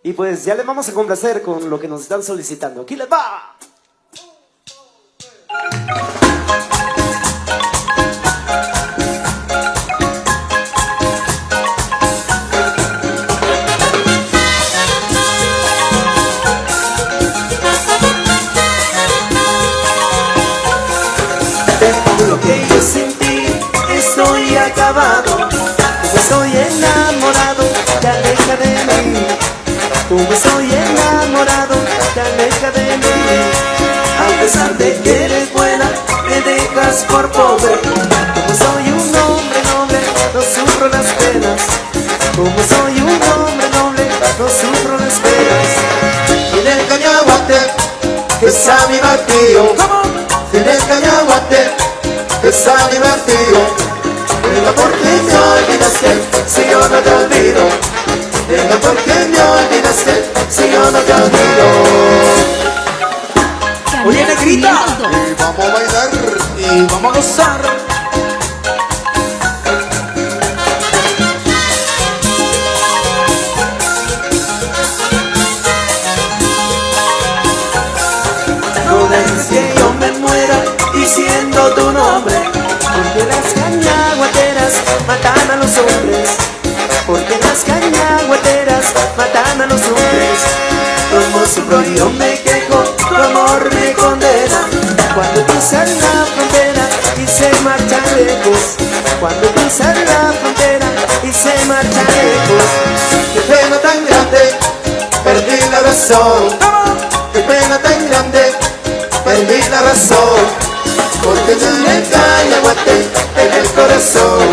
Y pues ya les vamos a complacer con lo que nos están solicitando. ¡Aquí les va! De lo que yo sentí, estoy acabado. Estoy enamorado, te aleja de mí. Como estoy enamorado, te aleja de mí. A pesar de que eres buena, me dejas por pobre. Como soy un hombre noble, no sufro las penas. Como soy un hombre noble, no sufro las penas. En el Cañaguate está mi martillo. En el Cañaguate está mi martillo. Venga, porque me olvidaste si yo no te olvido. Venga, porque me olvidaste si yo no te olvido. Oye, negrita, Y vamos a bailar y vamos a gozar. No dejes que yo me muera diciendo tu nombre, porque las cañaguateras matan a los hombres. Porque las cañaguateras matan a los hombres. Como sufro yo me quejo, tu amor me condena. Cuando cruzan la frontera y se marchan lejos. Cuando cruzan la frontera y se marchan lejos. qué pena tan grande, perdí la razón. Qué pena tan grande, perdí la razón. Porque yo en el Cañaguate en el corazón.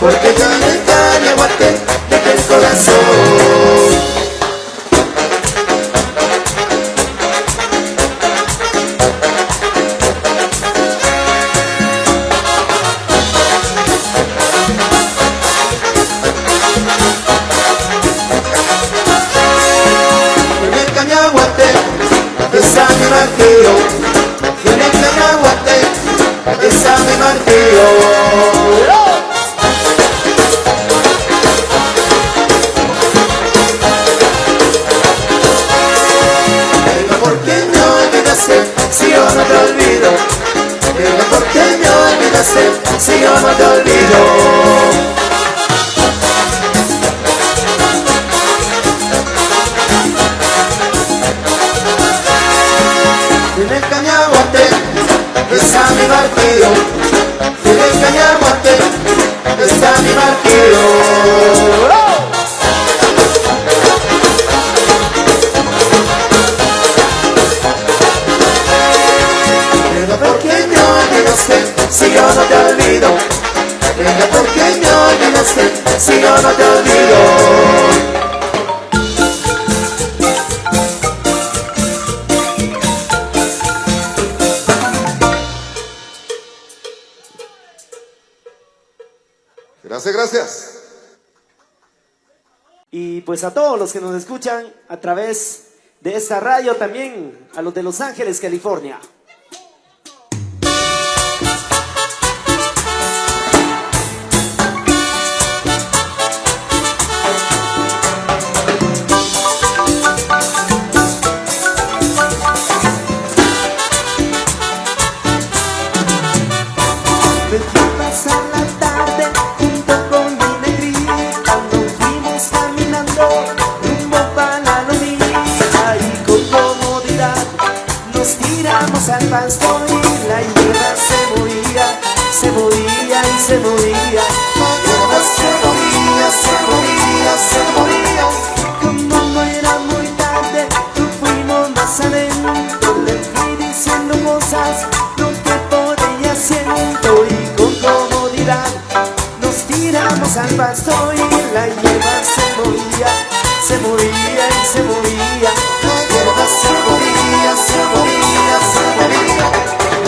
Porque yo en el Cañaguate en el corazón. En el Cañaguate está mi martillo. En el Cañaguate está mi martillo. Venga, porque me olvidaste si yo no te olvido. Venga, porque me olvidaste si yo no te olvido. En el Cañaguate está mi martillo. En el Cañaguate está mi martillo. Venga, porque me olvidaste si yo no te olvido. Venga, porque me olvidaste si yo no te olvido. Gracias, gracias. Y pues a todos los que nos escuchan a través de esta radio, también a los de Los Ángeles, California. Me fui a pasar la tarde junto con mi negrita. Nos fuimos caminando rumbo para la lomita. Y con comodidad nos tiramos al pasto. Y la hierba se movía, se movía y se movía. La hierba se movía, se movía, se movía. Como no era muy tarde, nos fuimos más adentro. Le fui diciendo cosas, lo que por ella siento. Y con comodidad nos tiramos al pasto. Y la hierba se movía, se movía y se movía. La hierba se movía, se movía, se movía.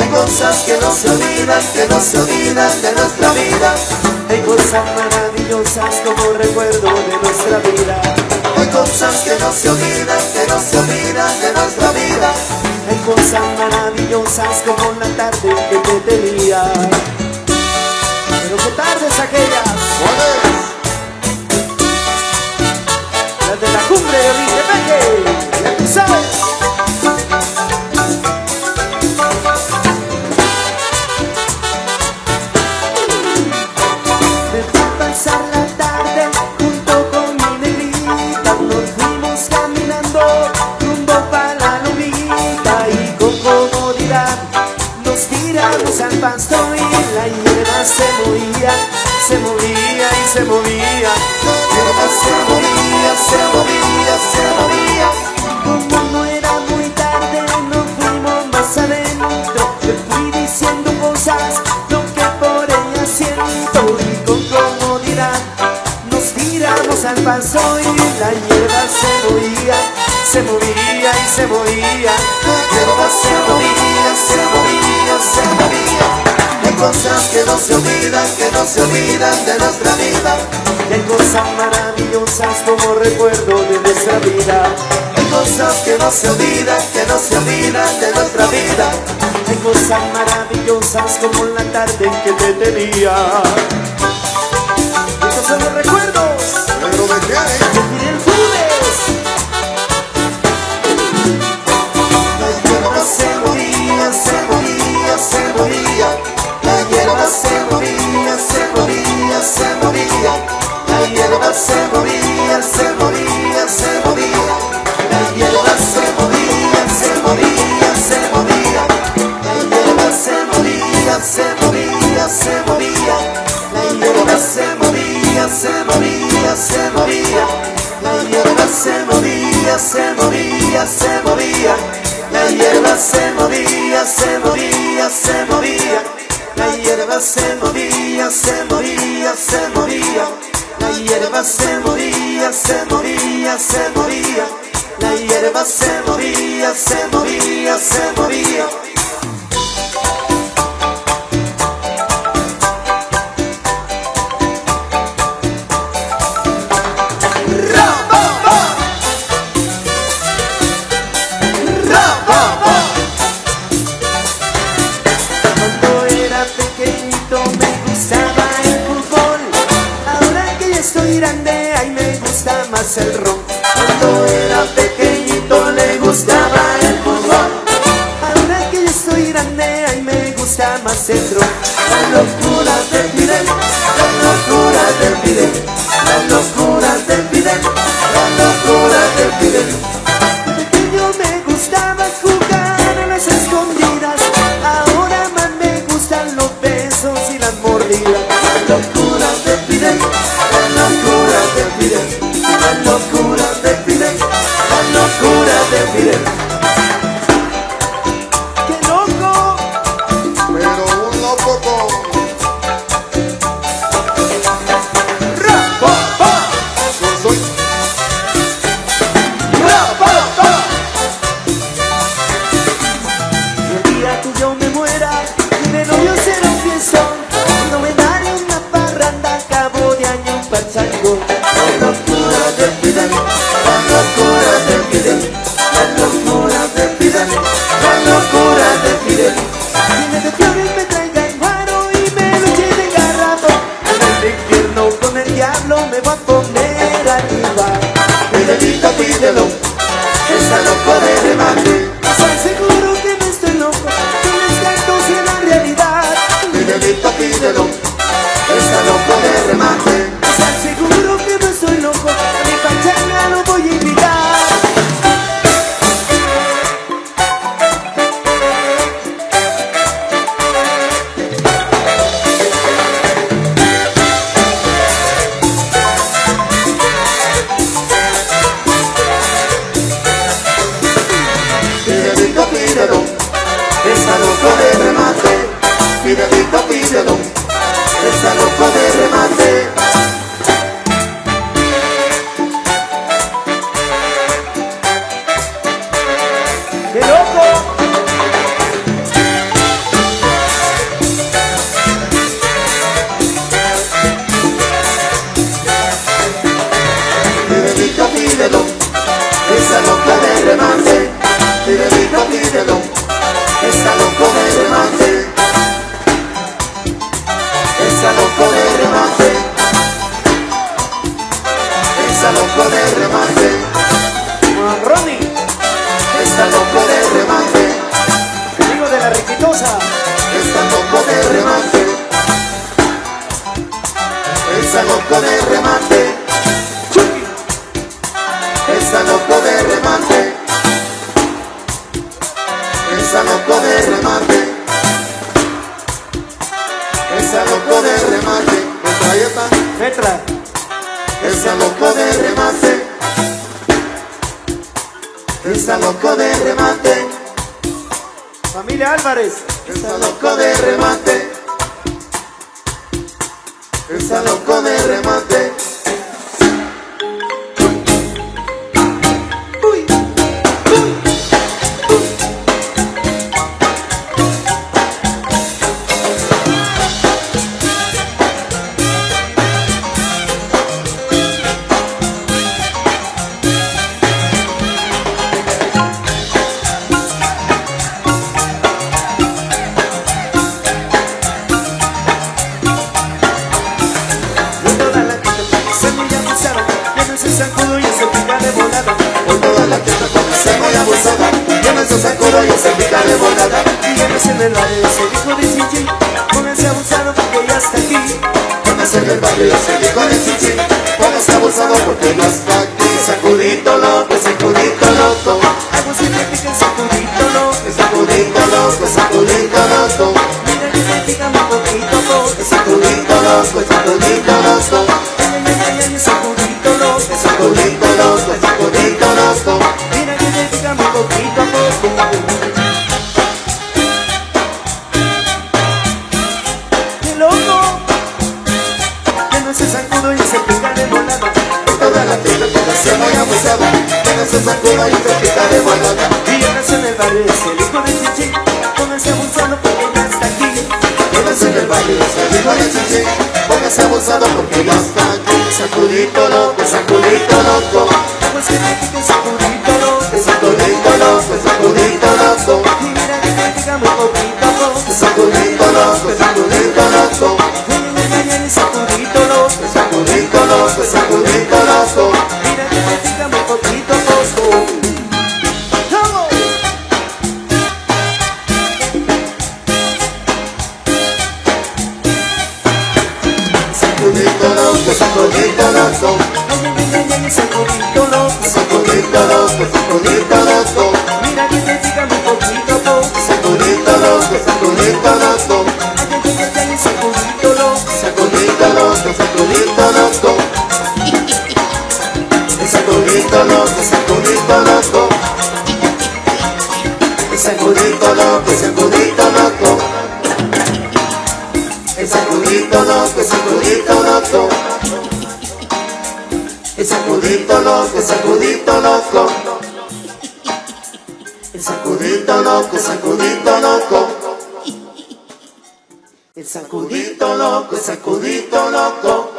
Hay cosas que no se olvidan, que no se olvidan de nuestra vida. Hay cosas maravillosas como recuerdo de nuestra vida. Hay cosas que no se olvidan, que no se olvidan de nuestra vida. Hay cosas maravillosas como la tarde que te tenía. Pero qué tardes aquellas, ¿Cuál es? las de la cumbre de Oriente. se movía, se movía y se movía. La hierba se movía, se movía, se movía. Hay cosas que no se olvidan, que no se olvidan de nuestra vida. Y hay cosas maravillosas como recuerdo de nuestra vida. Hay cosas que no se olvidan, que no se olvidan de nuestra vida. Hay cosas maravillosas como la tarde en que te tenía. Estos son los recuerdos. Pero de qué hay. Y el jueves. La hierba se movía, se movía, se movía. La hierba se movía, se movía, se movía. La hierba se movía, se movía, se movía. La hierba se movía, se movía, se movía. La hierba se movía, se movía, se movía. La hierba se movía, se movía, se movía. La hierba se movía, se movía, se movía. La hierba se movía, se movía, se movía. La hierba se movía, se movía, se movía. La hierba se movía, se movía, se movía. La hierba se movía, se movía, se movía. Cuando era pequeñito me gustaba el fútbol. Ahora que ya estoy grande, ay, me gusta más el rock. Cuando era pequeñito le gustaba el fútbol. Ahora que ya estoy grande, ay, me gusta más el rock. Las locuras de Fidel, las locuras de Fidel, las locuras de Fidel, las locuras de Fidel. De pequeño me gustaba jugar a las escondidas. Ahora más me gustan los besos y las mordidas. Las locuras de Fidel, las locuras de Fidel, las locuras de Fidel, las locuras de Fidel. ¡Qué loco! Pero un loco con soy. El día que yo me muera y de novio será un fiestón, no me daré una parranda, cabo de año un pachango. Las locuras de Fidel, las locuras de Fidel, las locuras de Fidel, las locuras de Fidel. Dime de flores me traigan guaro y me lo lleven garrato. En el infierno con el diablo me voy a poner arriba. Fidelito, Fidelo, está loco de remate. Soy seguro que no estoy loco, que les canto si es la realidad. Fidelito, Fidelo, está loco de remate. Soy seguro que no estoy loco, a mi pachanga lo voy a invitar. Fidelito, Fidelo, está loco de remate. Fidelito, Fidelo, está loco de remate. ¡Qué loco! Fidelito, Fidelo, está loco de remate. Fidelito, Fidelo, está loco de remate. Está loco de remate. Está loco de remate. Ronnie, Está loco de remate. amigo de la riquitosa. Está loco de remate. Está loco de remate. Chucky, Está loco de remate. Está loco de remate. Está loco de remate. Metralleta. Metra, Está loco de remate. Está loco de remate. familia Álvarez. Está loco de remate. Está loco de remate. volada. Por toda la tierra con esa muy abusada. Llévense ese coro y ese pica de volada. Y llévese en el barrio ese hijo de Chichi, póngase abusado porque ya está aquí. Póngase en el barrio ese hijo de Chichi, póngase abusado porque ya está aquí. Sacudito loco, sacudito loco. Algo se me pica el sacudito loco. Sacudito loco, sacudito loco. Mira que me pica un poquito loco. Sacudito loco, sacudito loco. Ay, ay, ay, ay, sacudito loco. Sacudito loco, sacudito loco. Mira que me pica un poquito a poco. ¡Qué loco! Que no se sacudo y se pica de volada. Toda la tierra con esa muy abusada. Llévense ese coro y ese pica de volada. Y ahora en el barrio es el hijo de Chichi, póngase abusado porque ya está aquí. Llévense en el barrio ese hijo de Chichi, póngase abusado porque ya está aquí. Sacudito loco, sacudito loco. Pues que me pica el sacudito loco. Sacudito loco, sacudito loco. Y mira que me pica muy poquito a poco. Sacudito loco, sacudito loco. Ay, ay, ay, ay, sacudito loco. Sacudito loco, sacudito loco. Mira que me pica muy poquito a poco. ¡Vamos! Sacudito loco, sacudito loco. Ay, ay, ay, ay, sacudito loco. Sacudito loco, sacudito loco. Mira que me pica muy poquito a poco. Sacudito loco, sacudito loco. Ay, ay, ay, ay, sacudito loco. Sacudito loco, sacudito loco. Sacudito loco, sacudito loco. Sacudito loco, sacudito loco. Sacudito loco, sacudito loco. Sacudito loco, sacudito loco. Sacudito loco, sacudito loco. El sacudito. Sacudito loco, sacudito loco.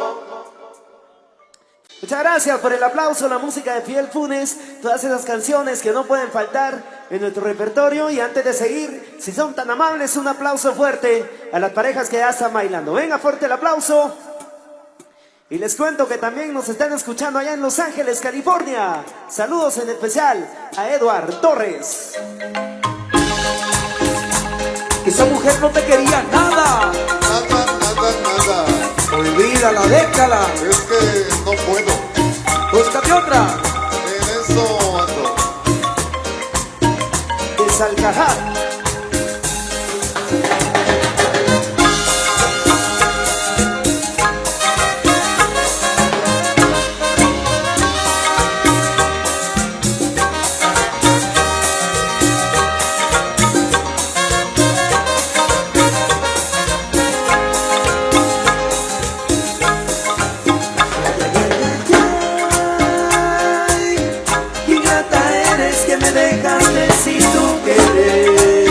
Muchas gracias por el aplauso, la música de Fiel Funes, todas esas canciones que no pueden faltar en nuestro repertorio. Y antes de seguir, si son tan amables, un aplauso fuerte a las parejas que ya están bailando. Venga, fuerte el aplauso. Y les cuento que también nos están escuchando allá en Los Ángeles, California. Saludos en especial a Edward Torres. Esa mujer no te quería nada. Nada, nada, nada. Olvídala, déjala. Es que no puedo. Búscate otra. En eso ando. De Salcajá. Ingrata eres que me dejaste sin tu querer.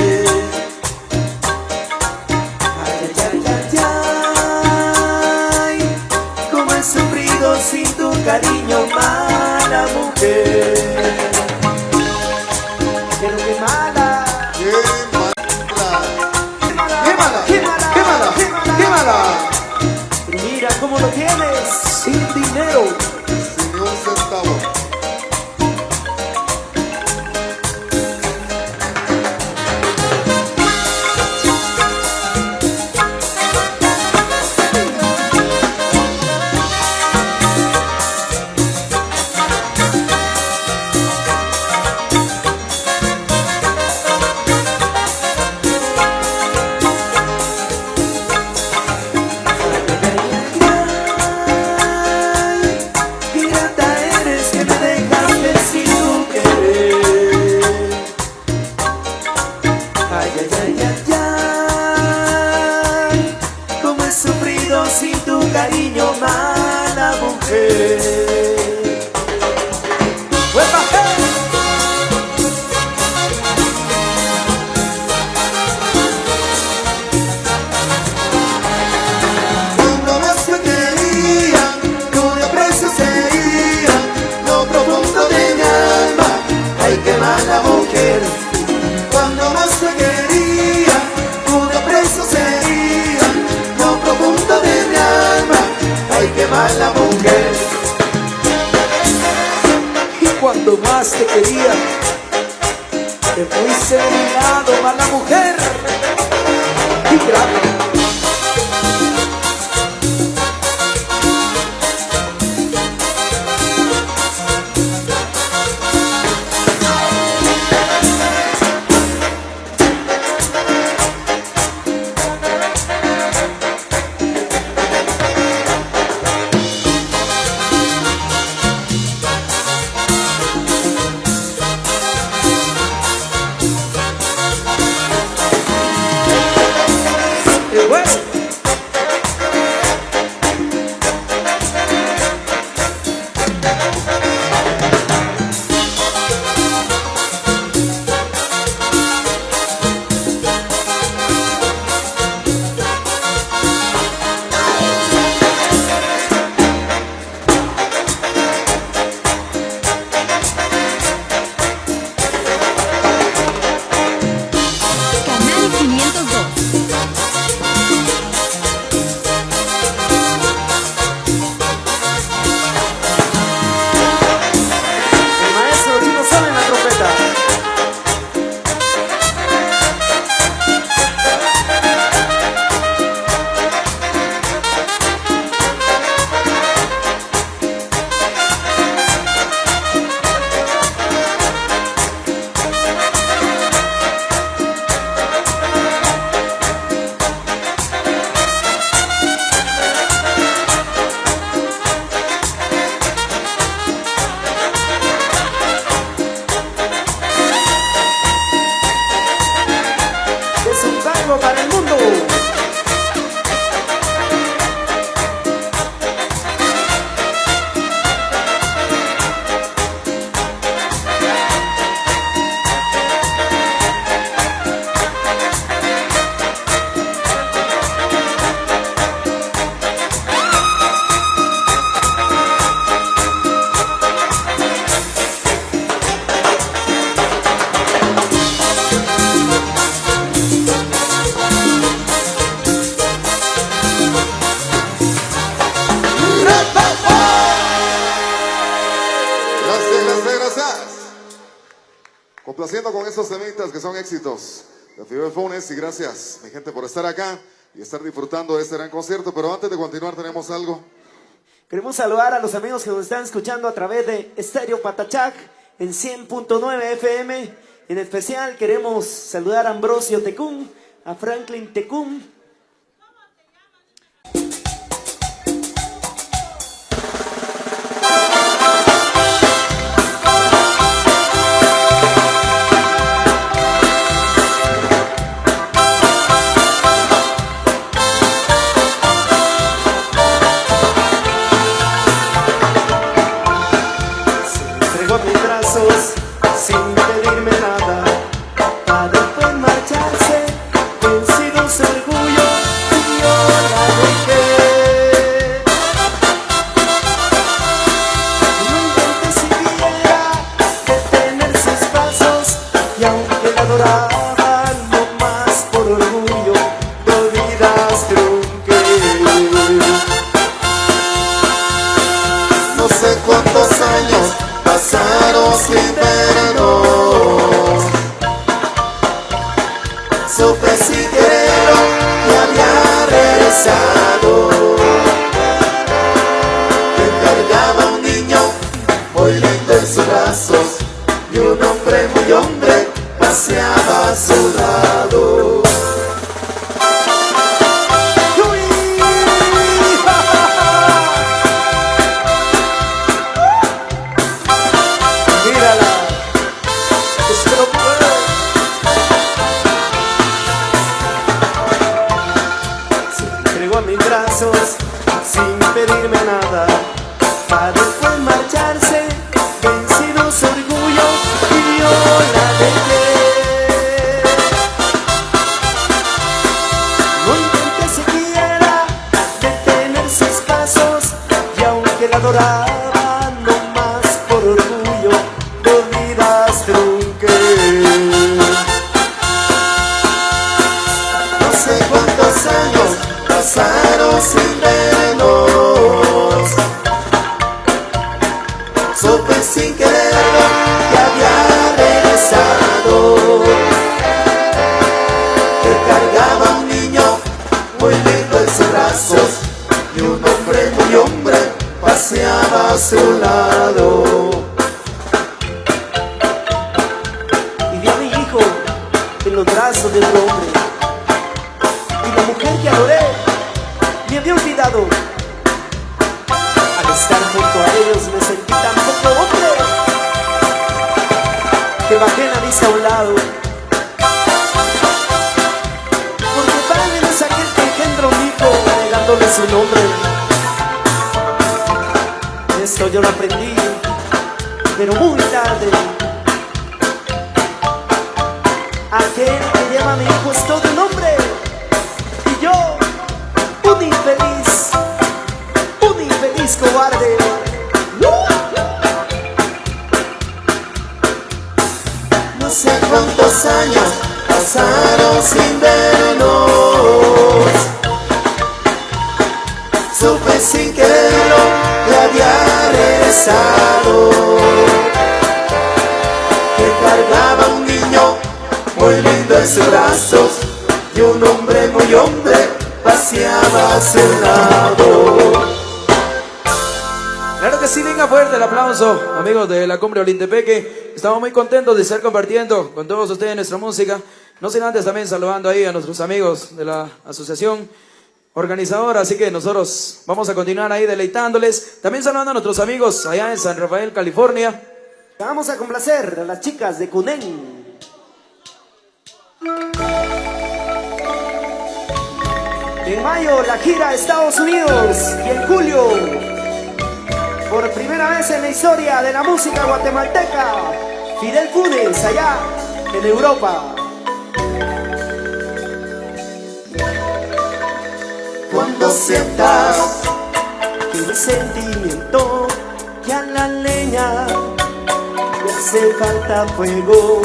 cuando más te quería. Te fuiste de mi lado, mala mujer. Ingrata. Para el mundo. Complaciendo con estos temitas que son éxitos de Fidel Funes, y gracias mi gente por estar acá y estar disfrutando de este gran concierto. Pero antes de continuar tenemos algo. Queremos saludar a los amigos que nos están escuchando a través de Estéreo Patachac en 100.9 FM. En especial queremos saludar a Ambrosio Tecún, a Franklin Tecún. Sin pedirme nada, para después marcharse, vencido su orgullo, y yo la dejé. No intenté siquiera detener sus pasos, y aunque la adoraba, no más por orgullo, te olvidaste que No sé cuántos años pasaron sin vernos. supe siquiera que había regresado. Que cargaba un niño muy lindo en sus brazos, Y un hombre muy hombre paseaba a su lado. Mírala, es que no puede. Se entregó a mis brazos sin pedirme nada, para después marcharse, vencido su orgullo. a su lado. Y vi a mi hijo en los brazos de otro hombre. Y la mujer que adoré me había olvidado. Al estar junto a ellos me sentí tan poco hombre que bajé la vista a un lado. Porque padre no es aquel que engendra un hijo negándole su nombre. Esto yo lo aprendí, pero muy tarde. Aquel que llama a mi hijo es todo un hombre. Y yo, un infeliz cobarde. No sé cuántos años pasaron sin vernos. Supe sin quererlo que había regresado, que cargaba un niño muy lindo en sus brazos y un hombre muy hombre paseaba a su lado. Claro que sí, venga fuerte el aplauso, amigos de la Cumbre Olintepeque. Estamos muy contentos de estar compartiendo con todos ustedes nuestra música. No sin antes también saludando ahí a nuestros amigos de la asociación organizadora. Así que nosotros vamos a continuar ahí deleitándoles. También saludando a nuestros amigos allá en San Rafael, California. Vamos a complacer a las chicas de Cunén. En mayo la gira a Estados Unidos y en julio, por primera vez en la historia de la música guatemalteca, Fidel Funes allá en Europa. Cuando sientas Que un sentimiento que a la leña le hace falta fuego,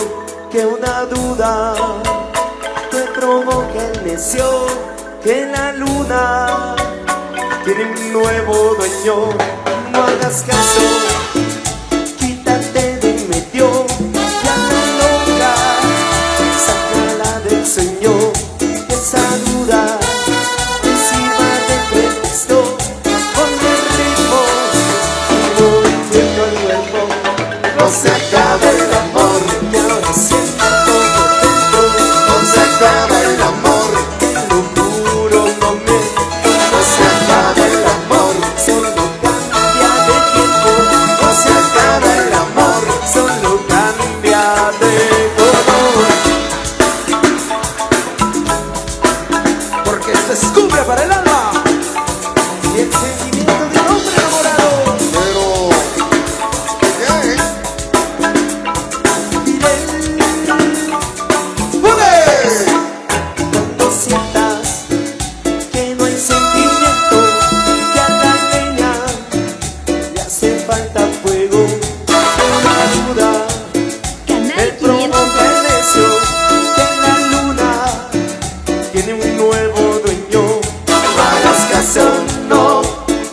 que una duda te provoque el necio, que la luna tiene un nuevo dueño. No hagas caso, quítate de en medio, ya no loca, sácala del sueño, que esa duda te sirva de pretexto. Con el ritmo y movimiento al cuerpo, no se acaba el amor, que ahora siento por dentro, no se acaba el amor, que lo juro no miento, no se acaba el amor, solo cambia de tiempo, no se acaba el amor, solo cambia de color. Porque esto es cumbia para el alma. Y el sentimiento de un hombre enamorado. pero ¿qué? Fidel, cuando sientas que no hay sentimiento, que a la leña le hace falta fuego, una duda Canal el provoca el necio, que la luna tiene un nuevo dueño. No hagas caso, no,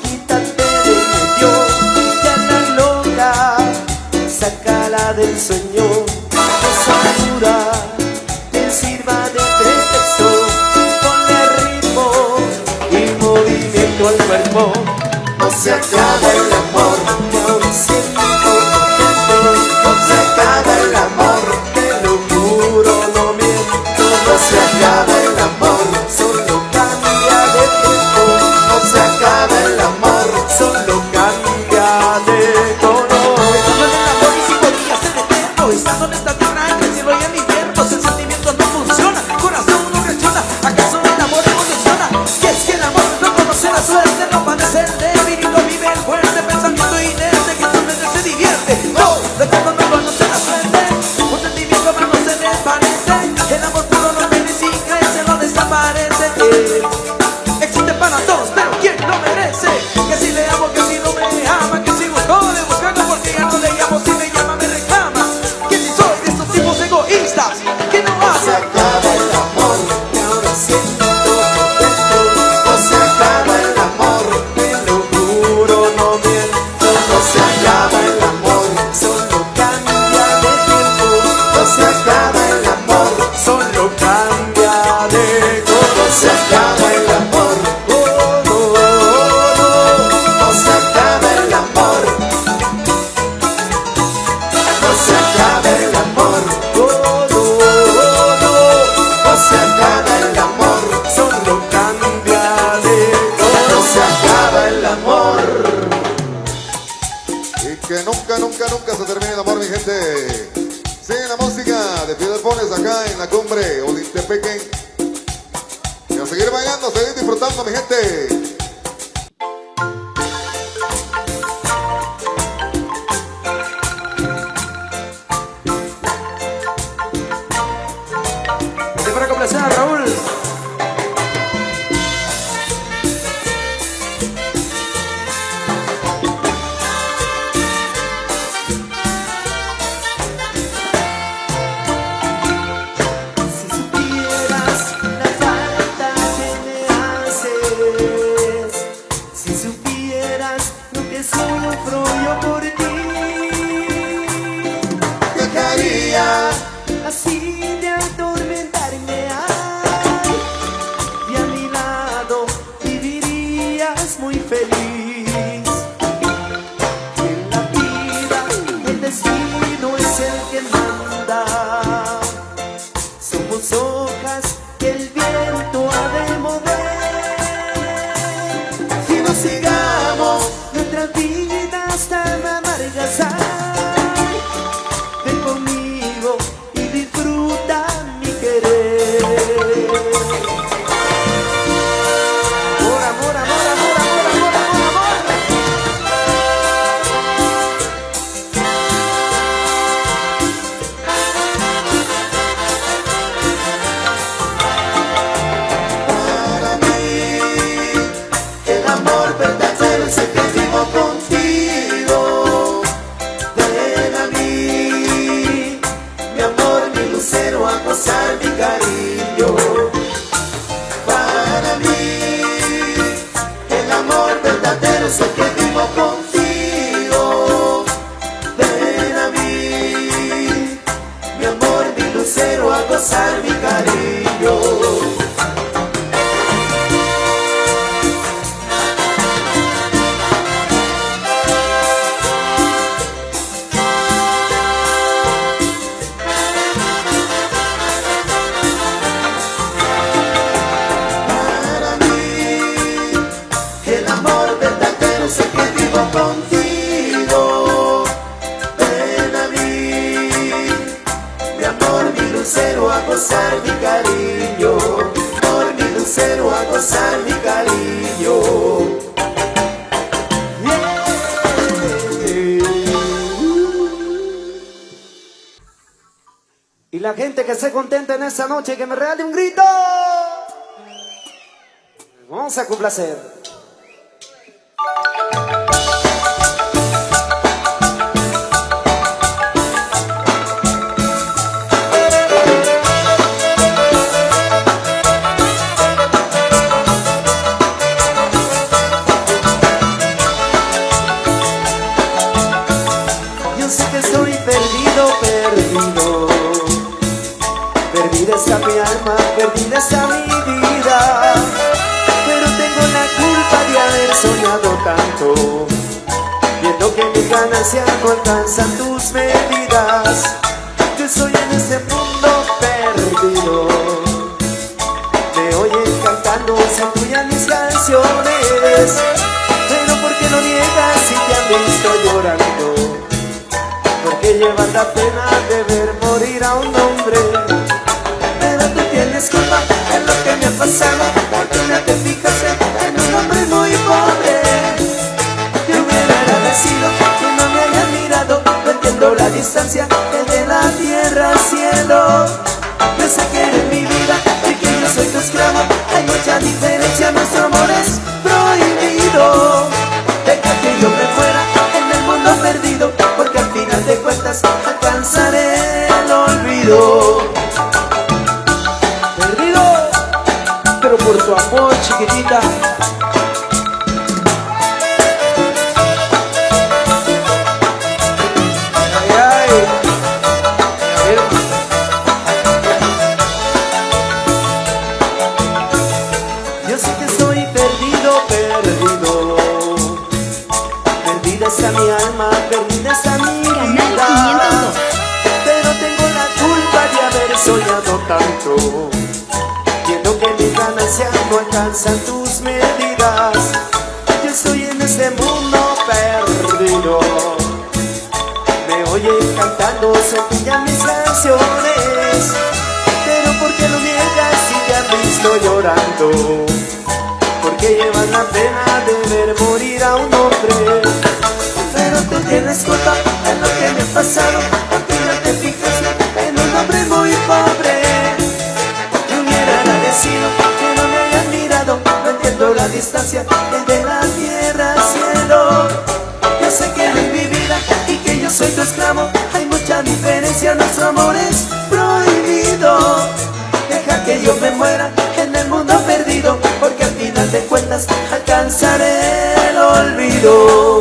Quítate de en medio, ya la loca, sácala del sueño, esa duda te sirva de pretexto. Ponle ritmo y movimiento al cuerpo, no se acaba el amor, que ahora siento por dentro, no se acaba el amor, te lo juro no miento, no se acaba el amor, solo cambia de tiempo, no se acaba el amor, solo cambia de color. Estando en el amor y 5 días en eterno. Estando en esta tierra en el cielo y en invierno. El sentimiento no funciona, corazón no reacciona. ¿Acaso el amor evoluciona? Y es que el amor no conoce la suerte, no padece el débil y no vive el fuerte. de Piedepones acá en la cumbre Olintepeque. Y a seguir bailando, a seguir disfrutando, mi gente. Y para complacer a Raúl. Sufro yo por ti, Dejaría así de atormentarme, ay, y a mi lado vivirías muy feliz. En la vida el destino es el que manda, somos hojas que el viento ha de mover, y no sigamos nuestras vidas tan amargas. Ay, ven conmigo y disfruta mi querer. Amor, amor, amor, amor, amor, amor, amor, para mí. El amor verdadero es el que vivo contigo. Ven a mí, mi amor, mi lucero, a gozar mi cariño. Para mí, el amor verdadero es el que vivo contigo. Ven a mí, mi amor, mi lucero, a gozar mi cariño. Para mí, el amor verdadero es el que vivo contigo. Ven a mí, mi amor, mi lucero, a gozar mi cariño. Amor, mi lucero, a gozar mi cariño. y la gente que se contenta en esta noche, que me regale un grito. Vamos a complacer. Yo sé que estoy perdido, perdido. Perdida está mi alma, perdida está mi vida. Pero tengo la culpa de haber soñado tanto, viendo que mis ganancias no alcanzan tus medidas. Yo estoy en este mundo perdido. Me oyen cantando sin tuya mis canciones. Pero ¿por qué no niegas si te han visto llorando? Porque llevas la pena de ver morir a un hombre. Pero tú tienes culpa en lo que me ha pasado, porque no te fijaste en un hombre muy pobre. Te hubiera agradecido que no me hayas mirado, no entiendo la distancia desde la tierra al cielo. Yo sé que eres mi vida y que yo soy tu esclavo. Hay mucha diferencia, nuestro amor es prohibido. Deja que yo me fuera en el mundo perdido, porque al final de cuentas alcanzaré el olvido. Perdido, pero por tu amor, chiquitita. Ay, ay. A ver. Yo sé que estoy perdido, perdido. Perdida está mi alma, perdida está mi vida. Pero tengo la culpa de haber soñado tanto, viendo que mis ganancias no alcanzan tus medidas. Yo estoy en este mundo perdido. Me oyen cantando, cepillan mis canciones. amores. Pero ¿por qué lo niegas si te han visto llorando? Porque llevas la pena de ver morir a un hombre. Pero tú tienes culpa en lo que me ha pasado, porque no te fijas en un hombre muy pobre. Me hubiera agradecido que no me hayan mirado. No entiendo la distancia desde la tierra al cielo. Yo sé que eres mi vida y que yo soy tu esclavo. Hay mucha diferencia, nuestro amor es prohibido. Deja que yo me muera en el mundo perdido, porque al final de cuentas alcanzaré el olvido.